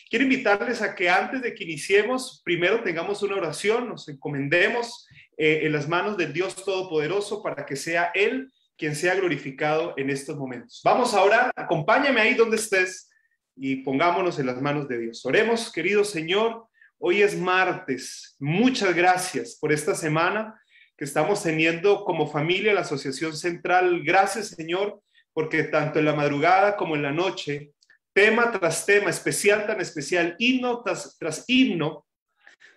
quiero invitarles a que antes de que iniciemos, primero tengamos una oración, nos encomendemos en las manos del Dios Todopoderoso para que sea Él quien sea glorificado en estos momentos. Vamos a orar, acompáñame ahí donde estés y pongámonos en las manos de Dios. Oremos, querido Señor, hoy es martes. Muchas gracias por esta semana que estamos teniendo como familia la Asociación Central. Gracias, Señor, porque tanto en la madrugada como en la noche, tema tras tema, especial tan especial, himno tras himno,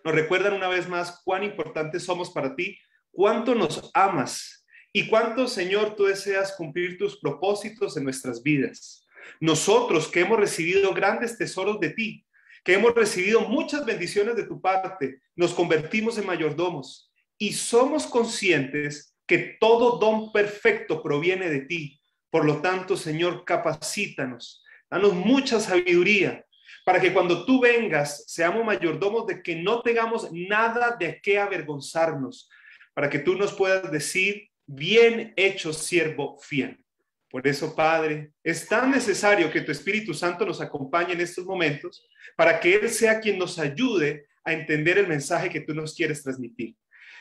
nos recuerdan una vez más cuán importantes somos para ti, cuánto nos amas y cuánto, Señor, tú deseas cumplir tus propósitos en nuestras vidas. Nosotros que hemos recibido grandes tesoros de ti, que hemos recibido muchas bendiciones de tu parte, nos convertimos en mayordomos y somos conscientes que todo don perfecto proviene de ti. Por lo tanto, Señor, capacítanos, danos mucha sabiduría para que cuando tú vengas seamos mayordomos de que no tengamos nada de qué avergonzarnos, para que tú nos puedas decir, bien hecho, siervo fiel. Por eso, Padre, es tan necesario que tu Espíritu Santo nos acompañe en estos momentos para que Él sea quien nos ayude a entender el mensaje que tú nos quieres transmitir.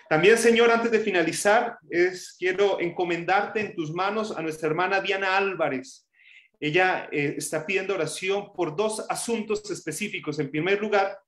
También, Señor, antes de finalizar, quiero encomendarte en tus manos a nuestra hermana Diana Álvarez. Ella está pidiendo oración por dos asuntos específicos. En primer lugar,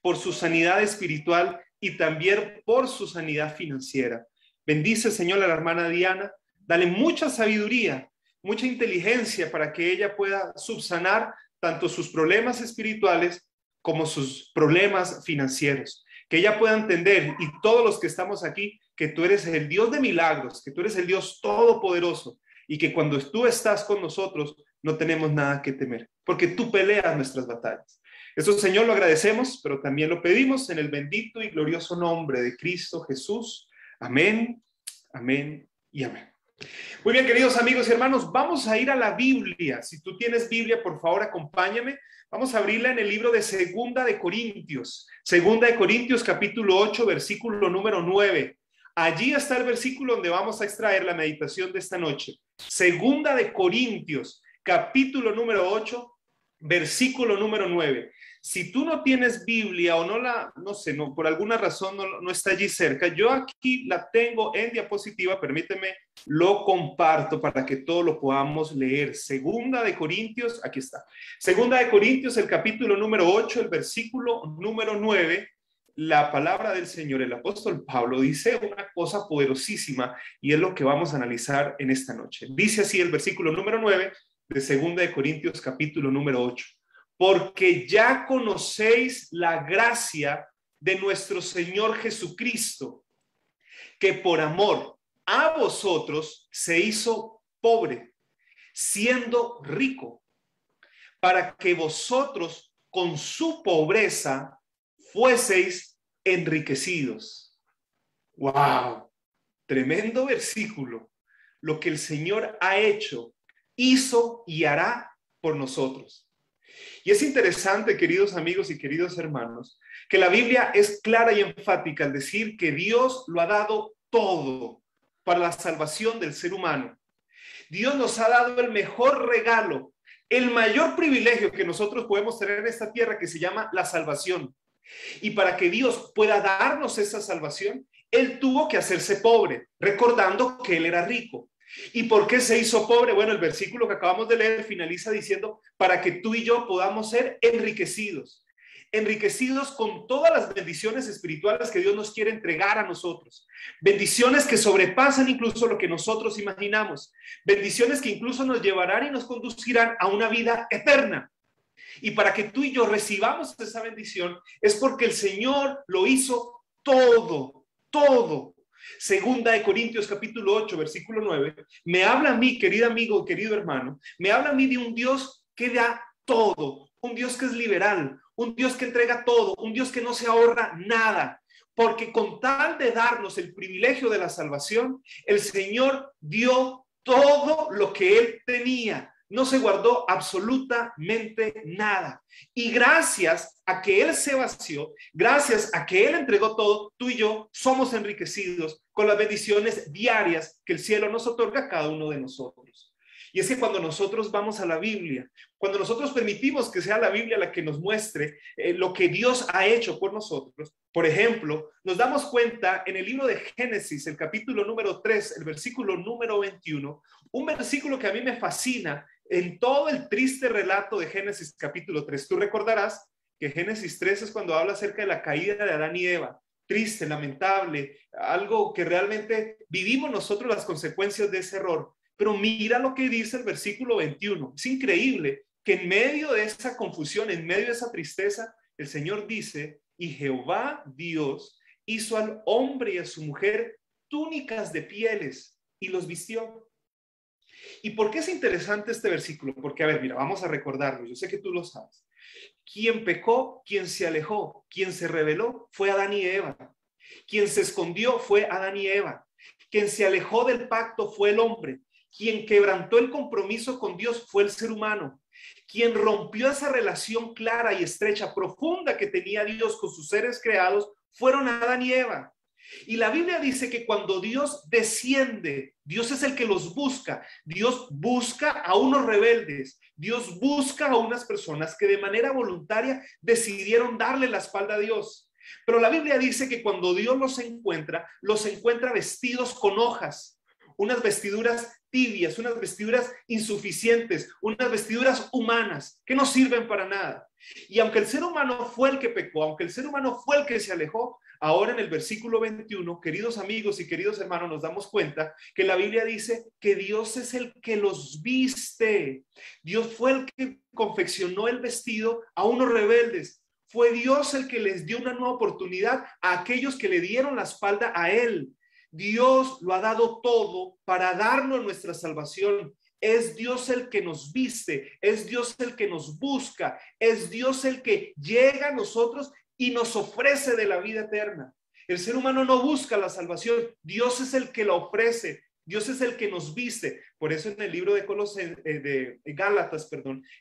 por su sanidad espiritual y también por su sanidad financiera. Bendice, Señor, a la hermana Diana. Dale mucha sabiduría, mucha inteligencia para que ella pueda subsanar tanto sus problemas espirituales como sus problemas financieros. Que ella pueda entender, y todos los que estamos aquí, que tú eres el Dios de milagros, que tú eres el Dios todopoderoso, y que cuando tú estás con nosotros no tenemos nada que temer, porque tú peleas nuestras batallas. Eso, Señor, lo agradecemos, pero también lo pedimos en el bendito y glorioso nombre de Cristo Jesús. Amén, amén y amén. Muy bien, queridos amigos y hermanos, vamos a ir a la Biblia. Si tú tienes Biblia, por favor, acompáñame. Vamos a abrirla en el libro de Segunda de Corintios. Segunda de Corintios, capítulo 8, versículo número 9. Allí está el versículo donde vamos a extraer la meditación de esta noche. Segunda de Corintios, capítulo número 8, versículo número 9. Si tú no tienes Biblia o no, por alguna razón no está allí cerca, yo aquí la tengo en diapositiva, permíteme, lo comparto para que todos lo podamos leer. Segunda de Corintios, aquí está. Segunda de Corintios, el capítulo número 8, el versículo número 9, la palabra del Señor, el apóstol Pablo dice una cosa poderosísima y es lo que vamos a analizar en esta noche. Dice así el versículo número 9 de Segunda de Corintios, capítulo número 8. Porque ya conocéis la gracia de nuestro Señor Jesucristo, que por amor a vosotros se hizo pobre, siendo rico, para que vosotros con su pobreza fueseis enriquecidos. ¡Wow! Tremendo versículo. Lo que el Señor ha hecho, hizo y hará por nosotros. Y es interesante, queridos amigos y queridos hermanos, que la Biblia es clara y enfática al decir que Dios lo ha dado todo para la salvación del ser humano. Dios nos ha dado el mejor regalo, el mayor privilegio que nosotros podemos tener en esta tierra, que se llama la salvación. Y para que Dios pueda darnos esa salvación, Él tuvo que hacerse pobre, recordando que Él era rico. ¿Y por qué se hizo pobre? Bueno, el versículo que acabamos de leer finaliza diciendo, para que tú y yo podamos ser enriquecidos. Enriquecidos con todas las bendiciones espirituales que Dios nos quiere entregar a nosotros. Bendiciones que sobrepasan incluso lo que nosotros imaginamos. Bendiciones que incluso nos llevarán y nos conducirán a una vida eterna. Y para que tú y yo recibamos esa bendición es porque el Señor lo hizo todo, todo. Segunda de Corintios capítulo 8, versículo 9, me habla a mí, querido amigo, querido hermano, me habla a mí de un Dios que da todo, un Dios que es liberal, un Dios que entrega todo, un Dios que no se ahorra nada, porque con tal de darnos el privilegio de la salvación, el Señor dio todo lo que Él tenía. No se guardó absolutamente nada. Y gracias a que Él se vació, gracias a que Él entregó todo, tú y yo somos enriquecidos con las bendiciones diarias que el cielo nos otorga a cada uno de nosotros. Y es que cuando nosotros vamos a la Biblia, cuando nosotros permitimos que sea la Biblia la que nos muestre lo que Dios ha hecho por nosotros, por ejemplo, nos damos cuenta en el libro de Génesis, el capítulo número 3, el versículo número 21, un versículo que a mí me fascina en todo el triste relato de Génesis capítulo 3. Tú recordarás que Génesis 3 es cuando habla acerca de la caída de Adán y Eva. Triste, lamentable, algo que realmente vivimos nosotros las consecuencias de ese error. Pero mira lo que dice el versículo 21. Es increíble que en medio de esa confusión, en medio de esa tristeza, el Señor dice, y Jehová Dios hizo al hombre y a su mujer túnicas de pieles y los vistió. ¿Y por qué es interesante este versículo? Porque, a ver, mira, vamos a recordarlo. Yo sé que tú lo sabes. Quien pecó, quien se alejó, quien se rebeló, fue Adán y Eva. Quien se escondió fue Adán y Eva. Quien se alejó del pacto fue el hombre. Quien quebrantó el compromiso con Dios fue el ser humano. Quien rompió esa relación clara y estrecha, profunda que tenía Dios con sus seres creados, fueron Adán y Eva. Y la Biblia dice que cuando Dios desciende, Dios es el que los busca. Dios busca a unos rebeldes. Dios busca a unas personas que de manera voluntaria decidieron darle la espalda a Dios. Pero la Biblia dice que cuando Dios los encuentra vestidos con hojas, unas vestiduras tibias, unas vestiduras insuficientes, unas vestiduras humanas que no sirven para nada. Y aunque el ser humano fue el que pecó, aunque el ser humano fue el que se alejó, ahora en el versículo 21, queridos amigos y queridos hermanos, nos damos cuenta que la Biblia dice que Dios es el que los viste. Dios fue el que confeccionó el vestido a unos rebeldes. Fue Dios el que les dio una nueva oportunidad a aquellos que le dieron la espalda a Él. Dios lo ha dado todo para darnos nuestra salvación. Es Dios el que nos viste, es Dios el que nos busca, es Dios el que llega a nosotros y nos ofrece de la vida eterna. El ser humano no busca la salvación, Dios es el que la ofrece, Dios es el que nos viste. Por eso en el libro de Gálatas,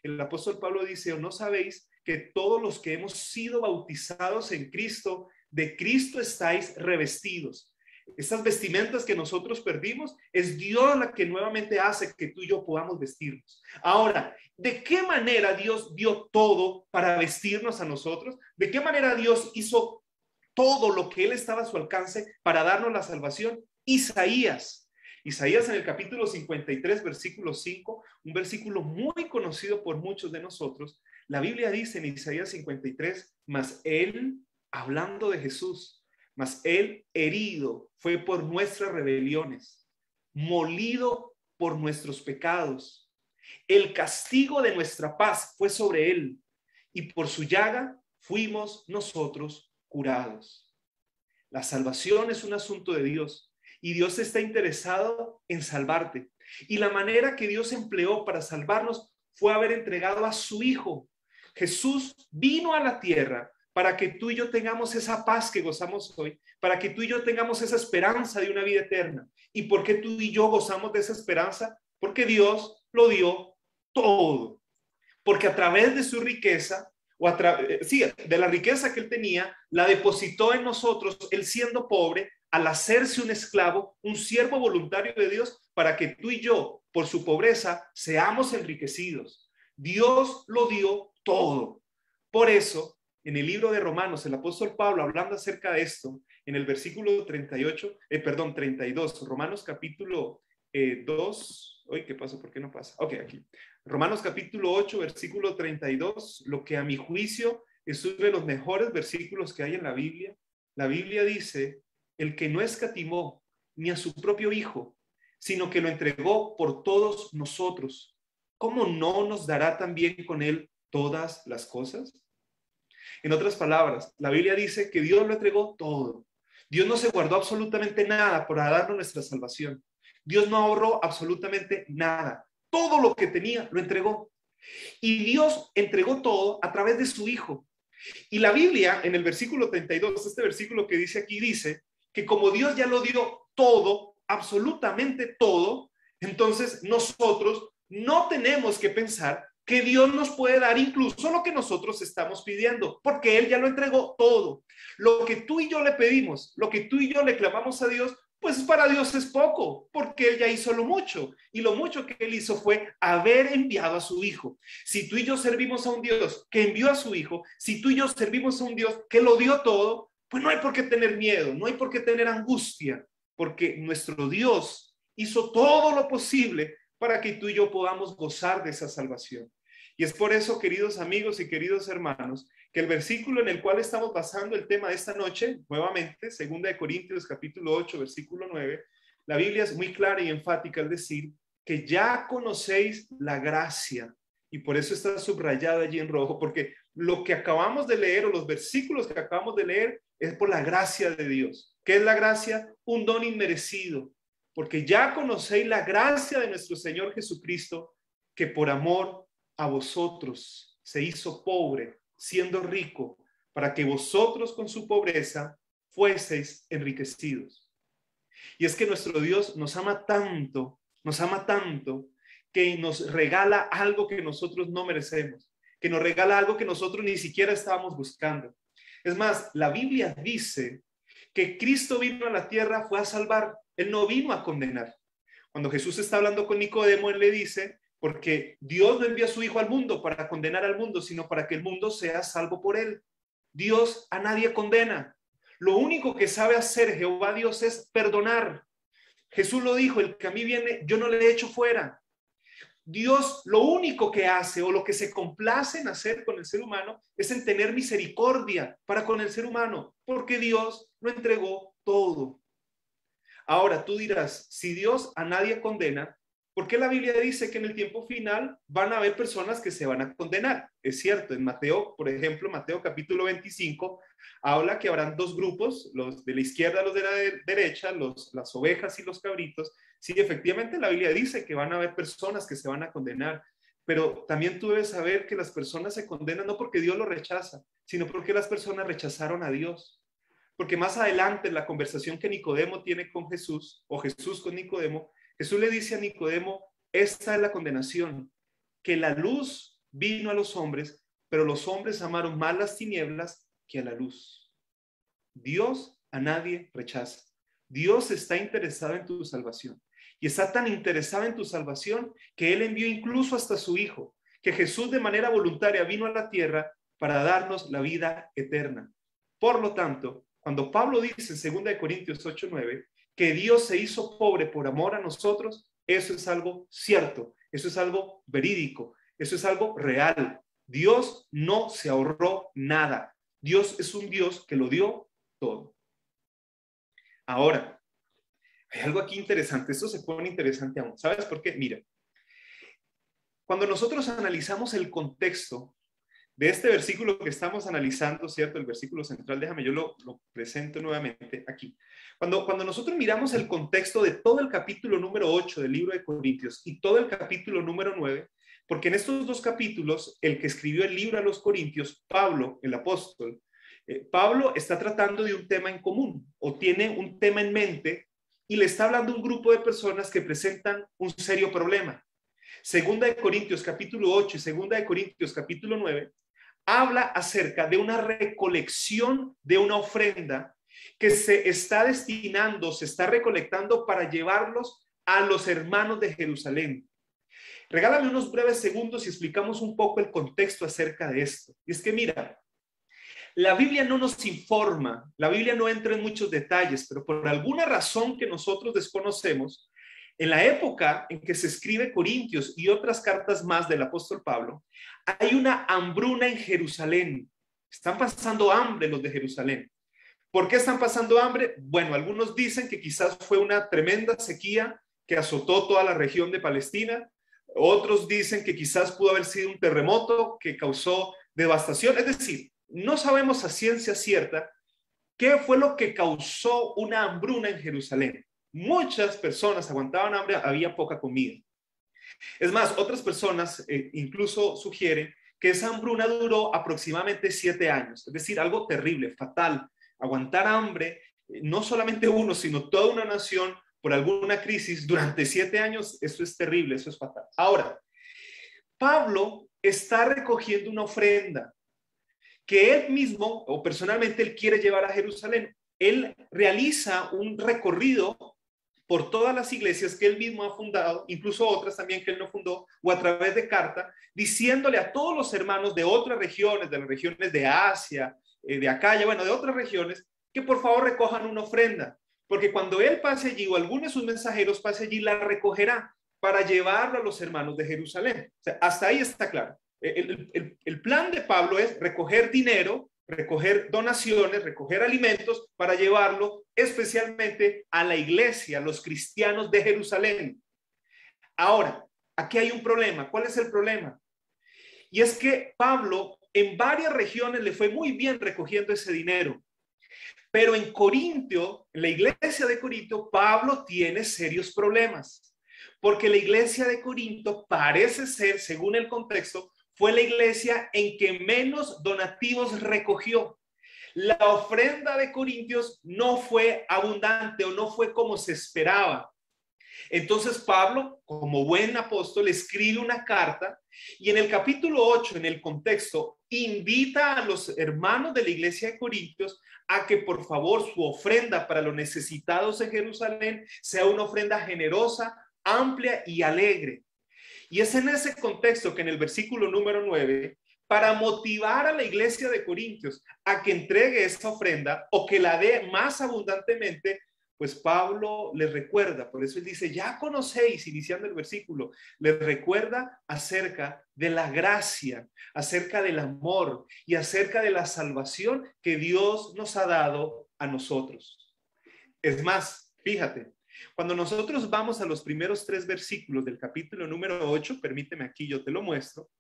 el apóstol Pablo dice, ¿o no sabéis que todos los que hemos sido bautizados en Cristo, de Cristo estáis revestidos? Estas vestimentas que nosotros perdimos, es Dios la que nuevamente hace que tú y yo podamos vestirnos. Ahora, ¿de qué manera Dios dio todo para vestirnos a nosotros? ¿De qué manera Dios hizo todo lo que Él estaba a su alcance para darnos la salvación? Isaías en el capítulo 53, versículo 5, un versículo muy conocido por muchos de nosotros. La Biblia dice en Isaías 53, mas Él, hablando de Jesús, mas Él herido fue por nuestras rebeliones, molido por nuestros pecados. El castigo de nuestra paz fue sobre Él, y por su llaga fuimos nosotros curados. La salvación es un asunto de Dios, y Dios está interesado en salvarte. Y la manera que Dios empleó para salvarnos fue haber entregado a su Hijo. Jesús vino a la tierra para que tú y yo tengamos esa paz que gozamos hoy, para que tú y yo tengamos esa esperanza de una vida eterna. ¿Y por qué tú y yo gozamos de esa esperanza? Porque Dios lo dio todo. Porque a través de su riqueza, de la riqueza que Él tenía, la depositó en nosotros, Él siendo pobre, al hacerse un esclavo, un siervo voluntario de Dios, para que tú y yo, por su pobreza, seamos enriquecidos. Dios lo dio todo. Por eso, en el libro de Romanos, el apóstol Pablo, hablando acerca de esto, en el versículo 32, Romanos capítulo 2, ¿hoy qué pasa? ¿Por qué no pasa? Ok, aquí. Romanos capítulo 8, versículo 32, lo que a mi juicio es uno de los mejores versículos que hay en la Biblia. La Biblia dice, el que no escatimó ni a su propio Hijo, sino que lo entregó por todos nosotros, ¿cómo no nos dará también con Él todas las cosas? En otras palabras, la Biblia dice que Dios lo entregó todo. Dios no se guardó absolutamente nada para darnos nuestra salvación. Dios no ahorró absolutamente nada. Todo lo que tenía lo entregó. Y Dios entregó todo a través de su Hijo. Y la Biblia, en el versículo 32, este versículo que dice aquí, dice que como Dios ya lo dio todo, absolutamente todo, entonces nosotros no tenemos que pensar que Dios nos puede dar incluso lo que nosotros estamos pidiendo, porque Él ya lo entregó todo. Lo que tú y yo le pedimos, lo que tú y yo le clamamos a Dios, pues para Dios es poco, porque Él ya hizo lo mucho. Y lo mucho que Él hizo fue haber enviado a su Hijo. Si tú y yo servimos a un Dios que envió a su Hijo, si tú y yo servimos a un Dios que lo dio todo, pues no hay por qué tener miedo, no hay por qué tener angustia, porque nuestro Dios hizo todo lo posible para que tú y yo podamos gozar de esa salvación. Y es por eso, queridos amigos y queridos hermanos, que el versículo en el cual estamos basando el tema de esta noche, nuevamente, 2 Corintios capítulo 8, versículo 9, la Biblia es muy clara y enfática al decir que ya conocéis la gracia, y por eso está subrayado allí en rojo, porque lo que acabamos de leer o los versículos que acabamos de leer es por la gracia de Dios. ¿Qué es la gracia? Un don inmerecido, porque ya conocéis la gracia de nuestro Señor Jesucristo, que por amor a vosotros se hizo pobre, siendo rico, para que vosotros con su pobreza fueseis enriquecidos. Y es que nuestro Dios nos ama tanto, que nos regala algo que nosotros no merecemos, que nos regala algo que nosotros ni siquiera estábamos buscando. Es más, la Biblia dice que Cristo vino a la tierra fue a salvar, Él no vino a condenar. Cuando Jesús está hablando con Nicodemo, Él le dice, porque Dios no envió a su Hijo al mundo para condenar al mundo, sino para que el mundo sea salvo por Él. Dios a nadie condena. Lo único que sabe hacer Jehová Dios es perdonar. Jesús lo dijo, el que a mí viene, yo no le echo fuera. Dios lo único que hace o lo que se complace en hacer con el ser humano es en tener misericordia para con el ser humano, porque Dios lo entregó todo. Ahora tú dirás, si Dios a nadie condena, ¿por qué la Biblia dice que en el tiempo final van a haber personas que se van a condenar? Es cierto, en Mateo, por ejemplo, Mateo capítulo 25, habla que habrán dos grupos, los de la izquierda, los de la derecha, las ovejas y los cabritos. Sí, efectivamente la Biblia dice que van a haber personas que se van a condenar, pero también tú debes saber que las personas se condenan no porque Dios lo rechaza, sino porque las personas rechazaron a Dios. Porque más adelante en la conversación que Nicodemo tiene con Jesús, o Jesús con Nicodemo, Jesús le dice a Nicodemo, esta es la condenación, que la luz vino a los hombres, pero los hombres amaron más las tinieblas que a la luz. Dios a nadie rechaza. Dios está interesado en tu salvación. Y está tan interesado en tu salvación que Él envió incluso hasta su Hijo, que Jesús de manera voluntaria vino a la tierra para darnos la vida eterna. Por lo tanto, cuando Pablo dice en 2 Corintios 8:9 que Dios se hizo pobre por amor a nosotros, eso es algo cierto, eso es algo verídico, eso es algo real. Dios no se ahorró nada. Dios es un Dios que lo dio todo. Ahora, hay algo aquí interesante, esto se pone interesante aún. ¿Sabes por qué? Mira, cuando nosotros analizamos el contexto de este versículo que estamos analizando, ¿cierto? El versículo central, déjame, yo lo presento nuevamente aquí. Cuando nosotros miramos el contexto de todo el capítulo número 8 del libro de Corintios y todo el capítulo número 9, porque en estos dos capítulos, el que escribió el libro a los Corintios, Pablo, el apóstol, Pablo está tratando de un tema en común o tiene un tema en mente y le está hablando a un grupo de personas que presentan un serio problema. Segunda de Corintios capítulo 8 y Segunda de Corintios capítulo 9 habla acerca de una recolección de una ofrenda que se está destinando, se está recolectando para llevarlos a los hermanos de Jerusalén. Regálame unos breves segundos y explicamos un poco el contexto acerca de esto. Y es que mira, la Biblia no nos informa, la Biblia no entra en muchos detalles, pero por alguna razón que nosotros desconocemos, en la época en que se escribe Corintios y otras cartas más del apóstol Pablo, hay una hambruna en Jerusalén. Están pasando hambre los de Jerusalén. ¿Por qué están pasando hambre? Bueno, algunos dicen que quizás fue una tremenda sequía que azotó toda la región de Palestina. Otros dicen que quizás pudo haber sido un terremoto que causó devastación. Es decir, no sabemos a ciencia cierta qué fue lo que causó una hambruna en Jerusalén. Muchas personas aguantaban hambre, había poca comida. Es más, otras personas incluso sugieren que esa hambruna duró aproximadamente 7 años, es decir, algo terrible, fatal. Aguantar hambre, no solamente uno, sino toda una nación por alguna crisis durante 7 años, eso es terrible, eso es fatal. Ahora, Pablo está recogiendo una ofrenda que él mismo o personalmente él quiere llevar a Jerusalén. Él realiza un recorrido por todas las iglesias que él mismo ha fundado, incluso otras también que él no fundó, o a través de carta, diciéndole a todos los hermanos de otras regiones, de las regiones de Asia, de Acaya, bueno, de otras regiones, que por favor recojan una ofrenda, porque cuando él pase allí o alguno de sus mensajeros pase allí, la recogerá para llevarlo a los hermanos de Jerusalén. O sea, hasta ahí está claro. El plan de Pablo es recoger dinero, recoger donaciones, recoger alimentos para llevarlo especialmente a la iglesia, a los cristianos de Jerusalén. Ahora, aquí hay un problema. ¿Cuál es el problema? Y es que Pablo en varias regiones le fue muy bien recogiendo ese dinero. Pero en Corintio, en la iglesia de Corinto, Pablo tiene serios problemas. Porque la iglesia de Corinto parece ser, según el contexto, fue la iglesia en que menos donativos recogió. La ofrenda de Corintios no fue abundante o no fue como se esperaba. Entonces Pablo, como buen apóstol, escribe una carta y en el capítulo 8, en el contexto, invita a los hermanos de la iglesia de Corintios a que por favor su ofrenda para los necesitados en Jerusalén sea una ofrenda generosa, amplia y alegre. Y es en ese contexto que en el versículo número 9, para motivar a la iglesia de Corintios a que entregue esta ofrenda o que la dé más abundantemente, pues Pablo les recuerda, por eso él dice, ya conocéis, iniciando el versículo, les recuerda acerca de la gracia, acerca del amor y acerca de la salvación que Dios nos ha dado a nosotros. Es más, fíjate, cuando nosotros vamos a los primeros 3 versículos del capítulo número 8, permíteme aquí, yo te lo muestro,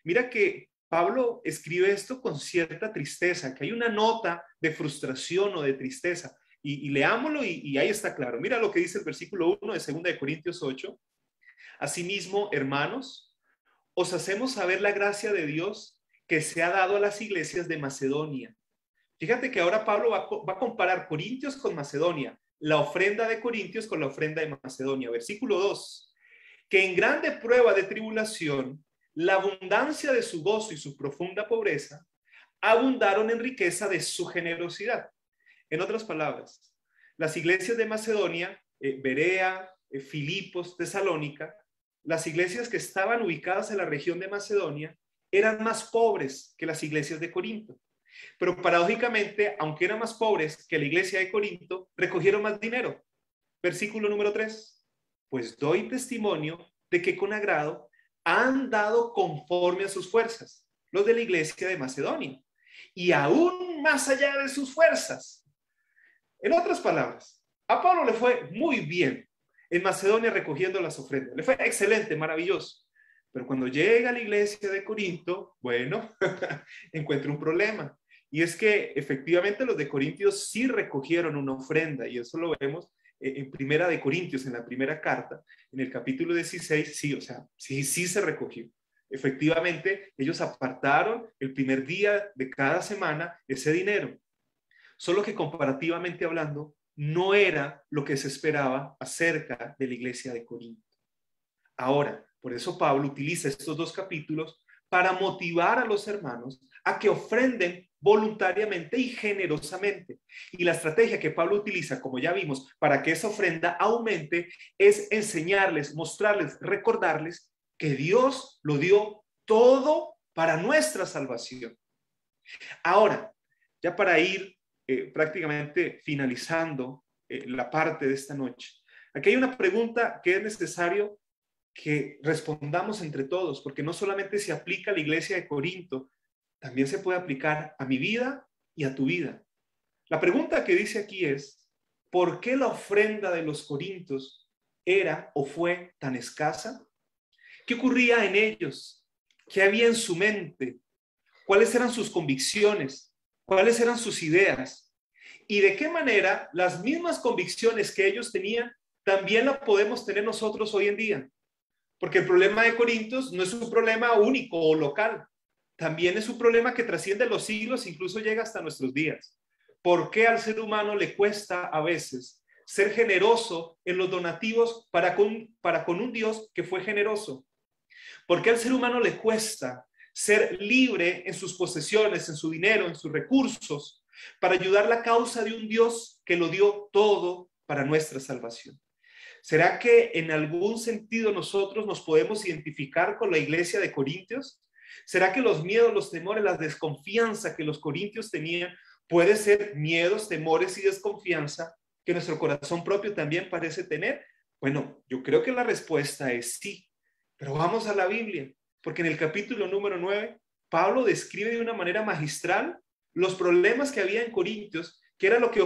mira que Pablo escribe esto con cierta tristeza, que hay una nota de frustración o de tristeza, y leámoslo y ahí está claro. Mira lo que dice el versículo 1 de 2 de Corintios 8. Asimismo, hermanos, os hacemos saber la gracia de Dios que se ha dado a las iglesias de Macedonia. Fíjate que ahora Pablo va a comparar Corintios con Macedonia, la ofrenda de Corintios con la ofrenda de Macedonia. Versículo 2, que en grande prueba de tribulación, la abundancia de su gozo y su profunda pobreza abundaron en riqueza de su generosidad. En otras palabras, las iglesias de Macedonia, Berea, Filipos, Tesalónica, las iglesias que estaban ubicadas en la región de Macedonia, eran más pobres que las iglesias de Corinto. Pero paradójicamente, aunque eran más pobres que la iglesia de Corinto, recogieron más dinero. Versículo número 3. Pues doy testimonio de que con agrado han dado conforme a sus fuerzas, los de la iglesia de Macedonia, y aún más allá de sus fuerzas. En otras palabras, a Pablo le fue muy bien en Macedonia recogiendo las ofrendas. Le fue excelente, maravilloso. Pero cuando llega a la iglesia de Corinto, bueno, encuentra un problema. Y es que efectivamente los de Corintios sí recogieron una ofrenda, y eso lo vemos en Primera de Corintios, en la primera carta, en el capítulo 16, sí, o sea, sí se recogió. Efectivamente, ellos apartaron el primer día de cada semana ese dinero. Solo que comparativamente hablando, no era lo que se esperaba acerca de la iglesia de Corinto. Ahora, por eso Pablo utiliza estos 2 capítulos para motivar a los hermanos a que ofrenden voluntariamente y generosamente. Y la estrategia que Pablo utiliza, como ya vimos, para que esa ofrenda aumente, es enseñarles, mostrarles, recordarles que Dios lo dio todo para nuestra salvación. Ahora, ya para ir prácticamente finalizando la parte de esta noche, aquí hay una pregunta que es necesario que respondamos entre todos, porque no solamente se aplica a la iglesia de Corinto, también se puede aplicar a mi vida y a tu vida. La pregunta que dice aquí es, ¿por qué la ofrenda de los corintios era o fue tan escasa? ¿Qué ocurría en ellos? ¿Qué había en su mente? ¿Cuáles eran sus convicciones? ¿Cuáles eran sus ideas? Y de qué manera las mismas convicciones que ellos tenían también las podemos tener nosotros hoy en día. Porque el problema de Corintios no es un problema único o local. También es un problema que trasciende los siglos, incluso llega hasta nuestros días. ¿Por qué al ser humano le cuesta a veces ser generoso en los donativos para con un Dios que fue generoso? ¿Por qué al ser humano le cuesta ser libre en sus posesiones, en su dinero, en sus recursos, para ayudar la causa de un Dios que lo dio todo para nuestra salvación? ¿Será que en algún sentido nosotros nos podemos identificar con la iglesia de Corintios? ¿Será que los miedos, los temores, la desconfianza que los corintios tenían puede ser miedos, temores y desconfianza que nuestro corazón propio también parece tener? Bueno, yo creo que la respuesta es sí, pero vamos a la Biblia, porque en el capítulo número 9, Pablo describe de una manera magistral los problemas que había en Corintios, que era lo que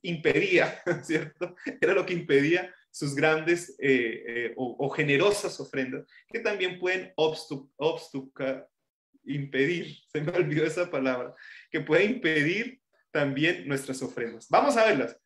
impedía, ¿cierto? Era lo que impedía sus grandes o generosas ofrendas, que también pueden impedir, se me olvidó esa palabra, que puede impedir también nuestras ofrendas. Vamos a verlas.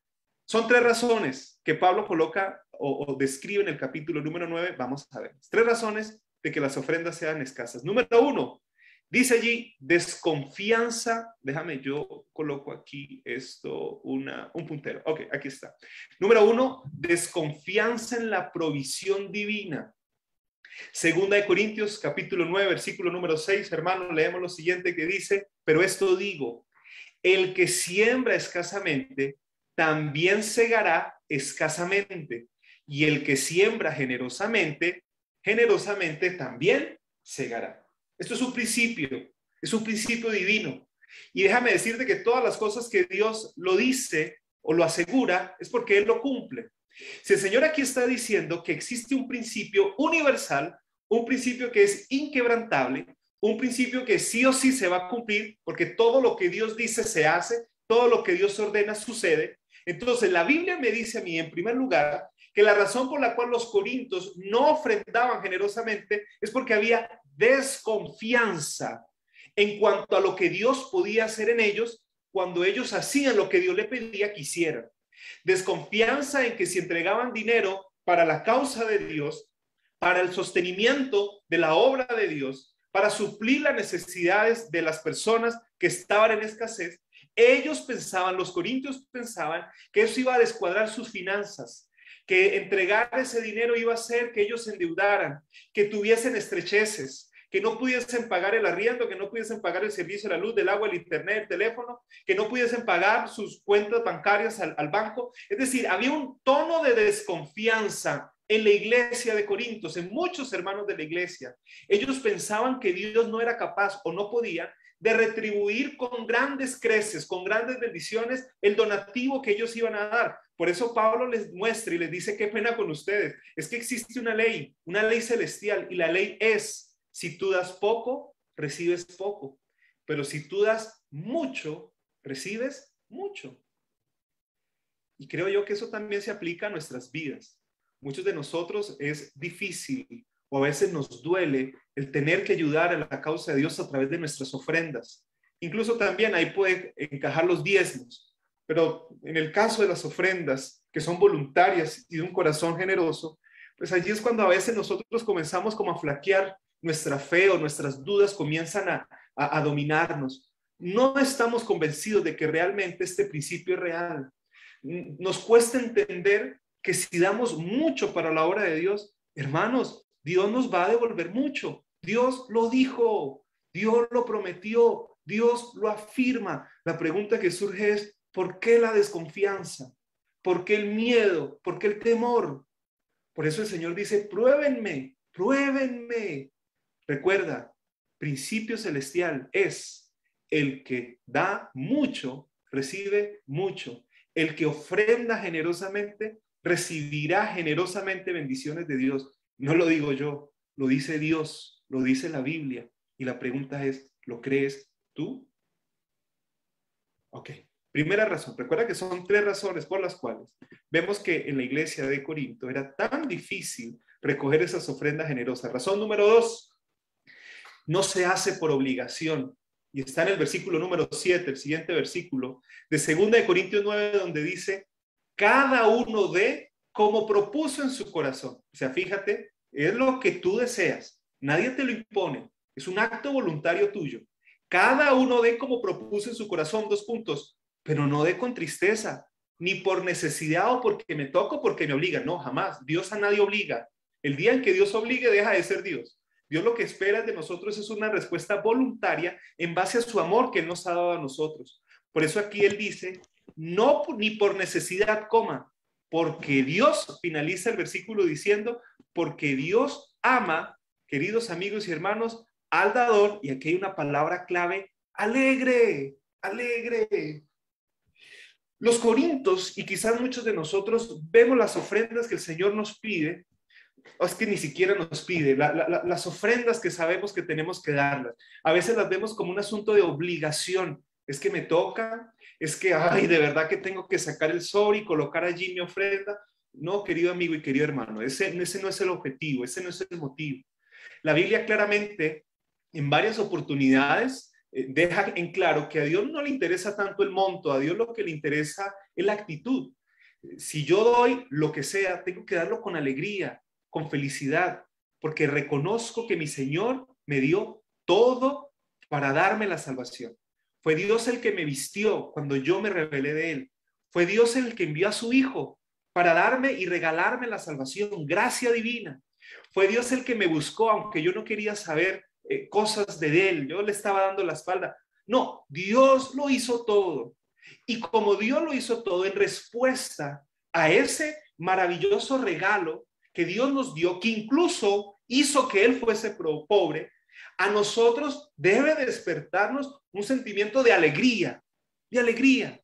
Son 3 razones que Pablo coloca o describe en el capítulo número 9. Vamos a verlas. 3 razones de que las ofrendas sean escasas. Número 1, dice allí desconfianza. Déjame, yo coloco aquí esto, un puntero. Ok, aquí está. Número 1, desconfianza en la provisión divina. Segunda de Corintios, capítulo 9, versículo número 6, hermanos, leemos lo siguiente que dice, pero esto digo, el que siembra escasamente, también segará escasamente, y el que siembra generosamente, generosamente también segará. Esto es un principio divino. Y déjame decirte que todas las cosas que Dios lo dice o lo asegura es porque Él lo cumple. Si el Señor aquí está diciendo que existe un principio universal, un principio que es inquebrantable, un principio que sí o sí se va a cumplir, porque todo lo que Dios dice se hace, todo lo que Dios ordena sucede. Entonces la Biblia me dice a mí, en primer lugar, que la razón por la cual los corintios no ofrendaban generosamente es porque había desconfianza en cuanto a lo que Dios podía hacer en ellos cuando ellos hacían lo que Dios le pedía que hicieran. Desconfianza en que si entregaban dinero para la causa de Dios, para el sostenimiento de la obra de Dios, para suplir las necesidades de las personas que estaban en escasez, ellos pensaban, los corintios pensaban que eso iba a descuadrar sus finanzas, que entregar ese dinero iba a hacer que ellos se endeudaran, que tuviesen estrecheces, que no pudiesen pagar el arriendo, que no pudiesen pagar el servicio de la luz, del agua, el internet, el teléfono, que no pudiesen pagar sus cuentas bancarias al banco. Es decir, había un tono de desconfianza en la iglesia de Corintios, en muchos hermanos de la iglesia. Ellos pensaban que Dios no era capaz o no podía de retribuir con grandes creces, con grandes bendiciones, el donativo que ellos iban a dar. Por eso Pablo les muestra y les dice, qué pena con ustedes, es que existe una ley celestial, y la ley es, si tú das poco, recibes poco, pero si tú das mucho, recibes mucho. Y creo yo que eso también se aplica a nuestras vidas. Muchos de nosotros es difícil o a veces nos duele el tener que ayudar a la causa de Dios a través de nuestras ofrendas. Incluso también ahí puede encajar los diezmos, pero en el caso de las ofrendas que son voluntarias y de un corazón generoso, pues allí es cuando a veces nosotros comenzamos como a flaquear nuestra fe o nuestras dudas comienzan a dominarnos. No estamos convencidos de que realmente este principio es real. Nos cuesta entender que si damos mucho para la obra de Dios, hermanos, Dios nos va a devolver mucho. Dios lo dijo, Dios lo prometió, Dios lo afirma. La pregunta que surge es, ¿por qué la desconfianza? ¿Por qué el miedo? ¿Por qué el temor? Por eso el Señor dice, pruébenme, pruébenme. Recuerda, principio celestial es el que da mucho, recibe mucho. El que ofrenda generosamente, recibirá generosamente bendiciones de Dios. No lo digo yo, lo dice Dios, lo dice la Biblia. Y la pregunta es, ¿lo crees tú? Ok, primera razón. Recuerda que son 3 razones por las cuales vemos que en la iglesia de Corinto era tan difícil recoger esas ofrendas generosas. Razón número 2, no se hace por obligación. Y está en el versículo número 7, el siguiente versículo, de 2 de Corintios 9, donde dice, cada uno dé como propuso en su corazón. O sea, fíjate, es lo que tú deseas. Nadie te lo impone. Es un acto voluntario tuyo. Cada uno dé como propuso en su corazón, 2 puntos, pero no dé con tristeza, ni por necesidad o porque me toco, porque me obliga. No, jamás. Dios a nadie obliga. El día en que Dios obligue, deja de ser Dios. Dios lo que espera de nosotros es una respuesta voluntaria en base a su amor que Él nos ha dado a nosotros. Por eso aquí Él dice, no ni por necesidad, coma, porque Dios, finaliza el versículo diciendo, porque Dios ama, queridos amigos y hermanos, al dador, y aquí hay una palabra clave, alegre, alegre. Los corintios, y quizás muchos de nosotros, vemos las ofrendas que el Señor nos pide, o es que ni siquiera nos pide, las ofrendas que sabemos que tenemos que darlas. A veces las vemos como un asunto de obligación. Es que me toca, es que, ay, de verdad que tengo que sacar el sobre y colocar allí mi ofrenda. No, querido amigo y querido hermano, ese no es el objetivo, ese no es el motivo. La Biblia claramente, en varias oportunidades, deja en claro que a Dios no le interesa tanto el monto, a Dios lo que le interesa es la actitud. Si yo doy lo que sea, tengo que darlo con alegría, con felicidad, porque reconozco que mi Señor me dio todo para darme la salvación. Fue Dios el que me vistió cuando yo me rebelé de Él. Fue Dios el que envió a su Hijo para darme y regalarme la salvación, gracia divina. Fue Dios el que me buscó, aunque yo no quería saber cosas de Él. Yo le estaba dando la espalda. No, Dios lo hizo todo. Y como Dios lo hizo todo en respuesta a ese maravilloso regalo que Dios nos dio, que incluso hizo que Él fuese pobre, a nosotros debe despertarnos un sentimiento de alegría, de alegría.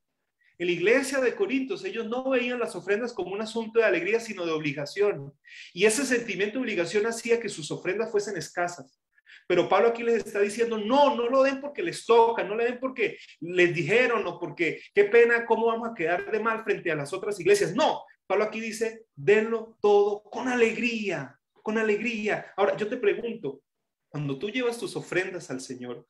En la iglesia de Corintios, ellos no veían las ofrendas como un asunto de alegría, sino de obligación. Y ese sentimiento de obligación hacía que sus ofrendas fuesen escasas. Pero Pablo aquí les está diciendo, no, no lo den porque les toca, no le den porque les dijeron o porque qué pena, cómo vamos a quedar de mal frente a las otras iglesias. No, Pablo aquí dice, denlo todo con alegría, con alegría. Ahora, yo te pregunto, cuando tú llevas tus ofrendas al Señor,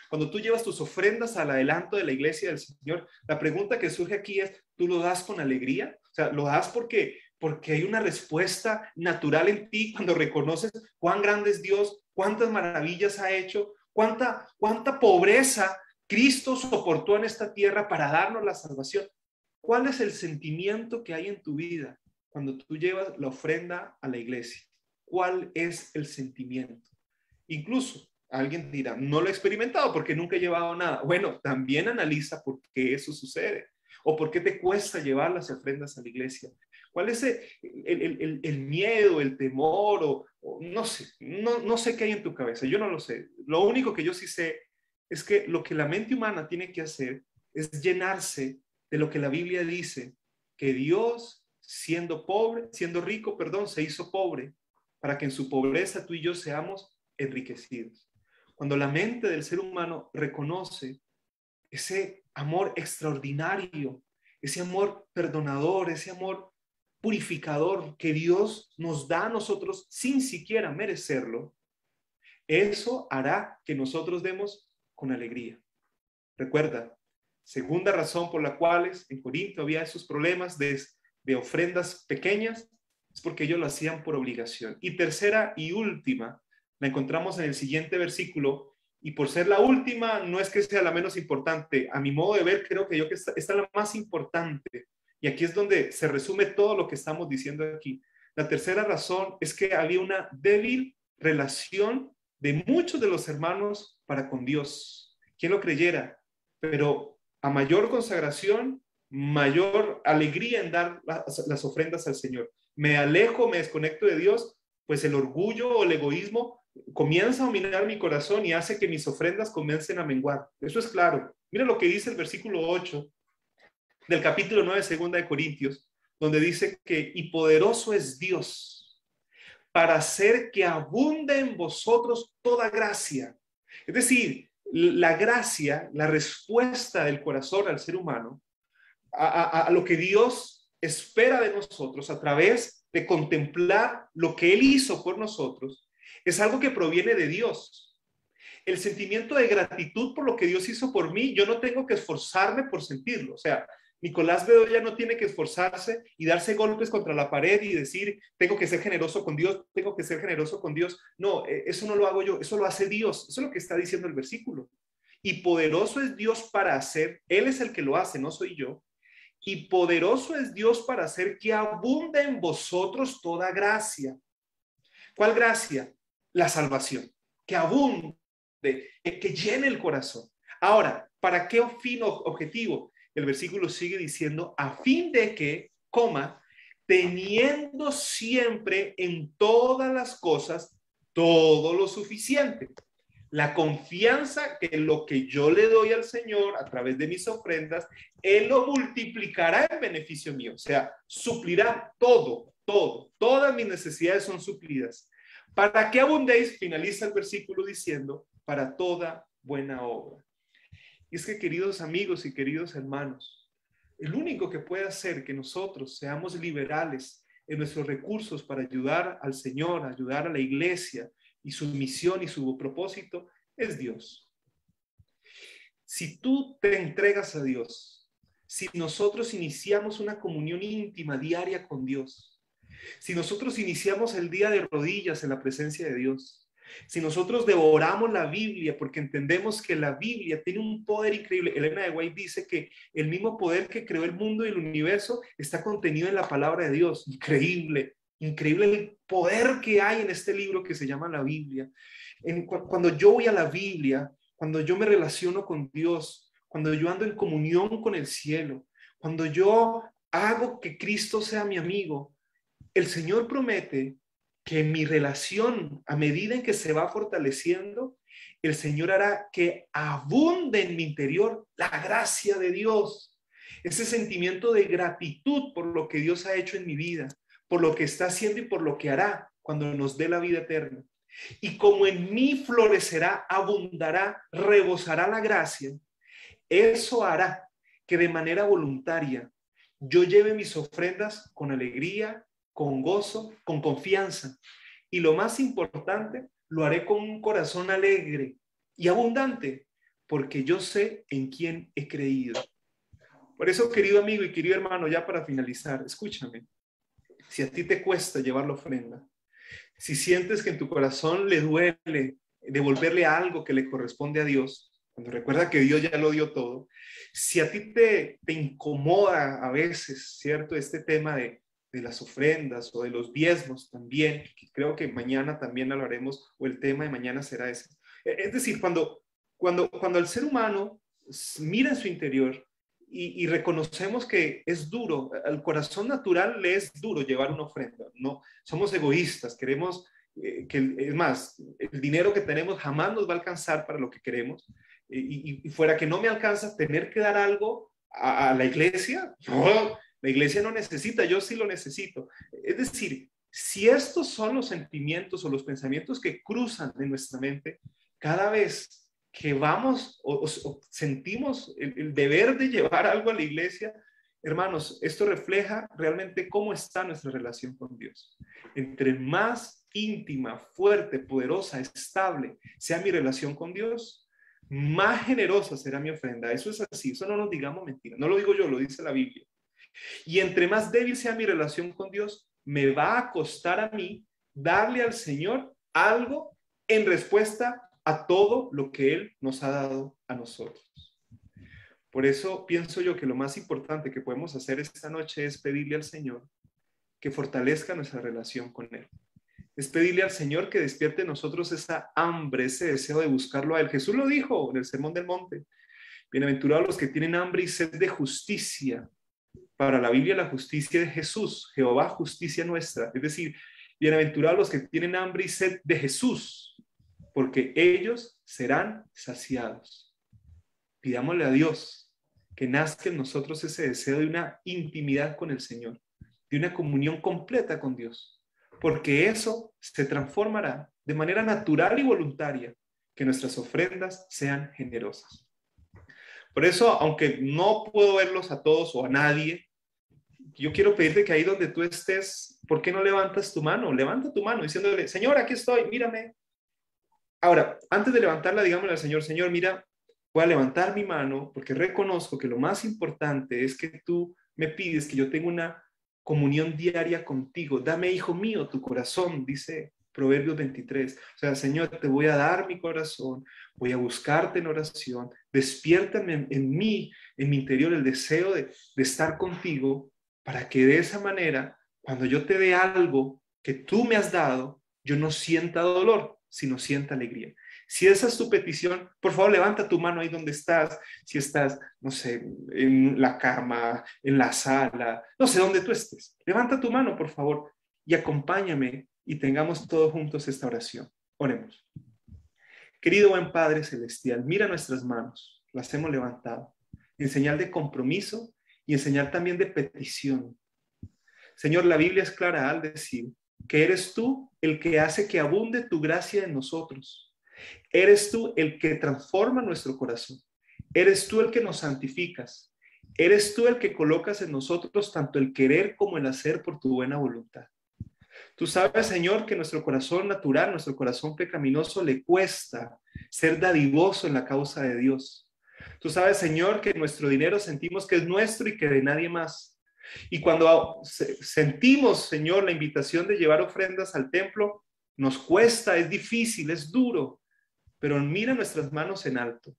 cuando tú llevas tus ofrendas al adelanto de la iglesia del Señor, la pregunta que surge aquí es, ¿tú lo das con alegría? O sea, ¿lo das porque hay una respuesta natural en ti cuando reconoces cuán grande es Dios, cuántas maravillas ha hecho, cuánta pobreza Cristo soportó en esta tierra para darnos la salvación? ¿Cuál es el sentimiento que hay en tu vida cuando tú llevas la ofrenda a la iglesia? ¿Cuál es el sentimiento? Incluso alguien dirá, no lo he experimentado porque nunca he llevado nada. Bueno, también analiza por qué eso sucede o por qué te cuesta llevar las ofrendas a la iglesia. ¿Cuál es el miedo, el temor o no sé, no sé qué hay en tu cabeza? Yo no lo sé. Lo único que yo sí sé es que lo que la mente humana tiene que hacer es llenarse de lo que la Biblia dice, que Dios, siendo rico, se hizo pobre para que en su pobreza tú y yo seamos enriquecidos. Cuando la mente del ser humano reconoce ese amor extraordinario, ese amor perdonador, ese amor purificador que Dios nos da a nosotros sin siquiera merecerlo, eso hará que nosotros demos con alegría. Recuerda, segunda razón por la cual en Corinto había esos problemas de ofrendas pequeñas, es porque ellos lo hacían por obligación. Y tercera y última, la encontramos en el siguiente versículo, y por ser la última, no es que sea la menos importante. A mi modo de ver, creo que esta es la más importante. Y aquí es donde se resume todo lo que estamos diciendo aquí. La tercera razón es que había una débil relación de muchos de los hermanos para con Dios. ¿Quién lo creyera? Pero a mayor consagración, mayor alegría en dar las ofrendas al Señor. Me alejo, me desconecto de Dios, pues el orgullo o el egoísmo comienza a dominar mi corazón y hace que mis ofrendas comiencen a menguar. Eso es claro. Mira lo que dice el versículo 8 del capítulo 9 segunda de Corintios, donde dice que y poderoso es Dios para hacer que abunde en vosotros toda gracia. Es decir, la gracia, la respuesta del corazón al ser humano a lo que Dios espera de nosotros a través de contemplar lo que Él hizo por nosotros, es algo que proviene de Dios. El sentimiento de gratitud por lo que Dios hizo por mí, yo no tengo que esforzarme por sentirlo. O sea, Nicolás Bedoya no tiene que esforzarse y darse golpes contra la pared y decir, tengo que ser generoso con Dios, tengo que ser generoso con Dios. No, eso no lo hago yo, eso lo hace Dios. Eso es lo que está diciendo el versículo. Y poderoso es Dios para hacer, Él es el que lo hace, no soy yo. Y poderoso es Dios para hacer que abunde en vosotros toda gracia. ¿Cuál gracia? La salvación. Que abunde, que llene el corazón. Ahora, ¿para qué fin objetivo? El versículo sigue diciendo, a fin de que, teniendo siempre en todas las cosas todo lo suficiente. La confianza que lo que yo le doy al Señor a través de mis ofrendas, Él lo multiplicará en beneficio mío. O sea, suplirá todo, todo. Todas mis necesidades son suplidas. ¿Para qué abundéis? Finaliza el versículo diciendo, para toda buena obra. Y es que, queridos amigos y queridos hermanos, el único que puede hacer que nosotros seamos liberales en nuestros recursos para ayudar al Señor, ayudar a la iglesia y su misión y su propósito es Dios. Si tú te entregas a Dios, si nosotros iniciamos una comunión íntima diaria con Dios, si nosotros iniciamos el día de rodillas en la presencia de Dios, si nosotros devoramos la Biblia porque entendemos que la Biblia tiene un poder increíble. Elena de White dice que el mismo poder que creó el mundo y el universo está contenido en la palabra de Dios. Increíble, increíble el poder que hay en este libro que se llama la Biblia. Cuando yo voy a la Biblia, cuando yo me relaciono con Dios, cuando yo ando en comunión con el cielo, cuando yo hago que Cristo sea mi amigo, el Señor promete que en mi relación, a medida en que se va fortaleciendo, el Señor hará que abunde en mi interior la gracia de Dios. Ese sentimiento de gratitud por lo que Dios ha hecho en mi vida, por lo que está haciendo y por lo que hará cuando nos dé la vida eterna. Y como en mí florecerá, abundará, rebosará la gracia, eso hará que de manera voluntaria yo lleve mis ofrendas con alegría, con gozo, con confianza. Y lo más importante, lo haré con un corazón alegre y abundante, porque yo sé en quién he creído. Por eso, querido amigo y querido hermano, ya para finalizar, escúchame. Si a ti te cuesta llevar la ofrenda, si sientes que en tu corazón le duele devolverle algo que le corresponde a Dios, cuando recuerda que Dios ya lo dio todo, si a ti te incomoda a veces, ¿cierto? Este tema de las ofrendas o de los diezmos también, que creo que mañana también hablaremos, o el tema de mañana será ese. Es decir, cuando el ser humano mira en su interior y reconocemos que es duro, al corazón natural le es duro llevar una ofrenda, ¿no? Somos egoístas, queremos es más, el dinero que tenemos jamás nos va a alcanzar para lo que queremos, y fuera que no me alcanza tener que dar algo a la iglesia, no, la iglesia no necesita, yo sí lo necesito. Es decir, si estos son los sentimientos o los pensamientos que cruzan en nuestra mente, cada vez que vamos o sentimos el deber de llevar algo a la iglesia, hermanos, esto refleja realmente cómo está nuestra relación con Dios. Entre más íntima, fuerte, poderosa, estable sea mi relación con Dios, más generosa será mi ofrenda. Eso es así, eso no nos digamos mentiras, no lo digo yo, lo dice la Biblia. Y entre más débil sea mi relación con Dios, me va a costar a mí darle al Señor algo en respuesta a todo lo que Él nos ha dado a nosotros. Por eso pienso yo que lo más importante que podemos hacer esta noche es pedirle al Señor que fortalezca nuestra relación con Él. Es pedirle al Señor que despierte en nosotros esa hambre, ese deseo de buscarlo a Él. Jesús lo dijo en el Sermón del Monte. Bienaventurados los que tienen hambre y sed de justicia. Para la Biblia, la justicia es Jesús, Jehová, justicia nuestra. Es decir, bienaventurados los que tienen hambre y sed de Jesús, porque ellos serán saciados. Pidámosle a Dios que nazca en nosotros ese deseo de una intimidad con el Señor, de una comunión completa con Dios, porque eso se transformará de manera natural y voluntaria, que nuestras ofrendas sean generosas. Por eso, aunque no puedo verlos a todos o a nadie, yo quiero pedirte que ahí donde tú estés, ¿por qué no levantas tu mano? Levanta tu mano diciéndole, Señor, aquí estoy, mírame. Ahora, antes de levantarla, digámosle al Señor, Señor, mira, voy a levantar mi mano porque reconozco que lo más importante es que tú me pides que yo tenga una comunión diaria contigo. Dame, hijo mío, tu corazón, dice Proverbios 23. O sea, Señor, te voy a dar mi corazón, voy a buscarte en oración, despiértame en mí, en mi interior, el deseo de estar contigo, para que de esa manera, cuando yo te dé algo que tú me has dado, yo no sienta dolor, sino sienta alegría. Si esa es tu petición, por favor, levanta tu mano ahí donde estás. Si estás, no sé, en la cama, en la sala, no sé dónde tú estés. Levanta tu mano, por favor, y acompáñame y tengamos todos juntos esta oración. Oremos. Querido buen Padre Celestial, mira nuestras manos, las hemos levantado en señal de compromiso y en señal también de petición. Señor, la Biblia es clara al decir que eres tú el que hace que abunde tu gracia en nosotros. Eres tú el que transforma nuestro corazón. Eres tú el que nos santificas. Eres tú el que colocas en nosotros tanto el querer como el hacer por tu buena voluntad. Tú sabes, Señor, que nuestro corazón natural, nuestro corazón pecaminoso, le cuesta ser dadivoso en la causa de Dios. Tú sabes, Señor, que nuestro dinero sentimos que es nuestro y que de nadie más. Y cuando sentimos, Señor, la invitación de llevar ofrendas al templo, nos cuesta, es difícil, es duro, pero mira nuestras manos en alto.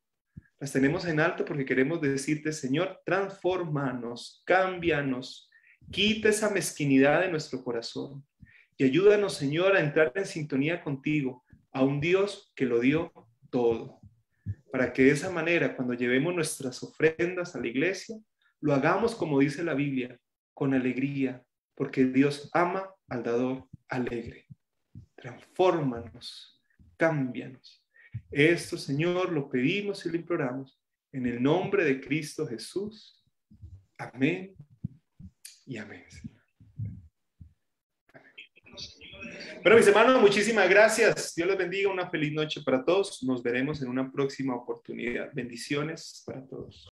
Las tenemos en alto porque queremos decirte, Señor, transfórmanos, cámbianos, quita esa mezquinidad de nuestro corazón y ayúdanos, Señor, a entrar en sintonía contigo, a un Dios que lo dio todo, para que de esa manera, cuando llevemos nuestras ofrendas a la iglesia, lo hagamos como dice la Biblia, con alegría, porque Dios ama al dador alegre. Transfórmanos, cámbianos. Esto, Señor, lo pedimos y lo imploramos en el nombre de Cristo Jesús. Amén y amén. Bueno, mis hermanos, muchísimas gracias. Dios les bendiga. Una feliz noche para todos. Nos veremos en una próxima oportunidad. Bendiciones para todos.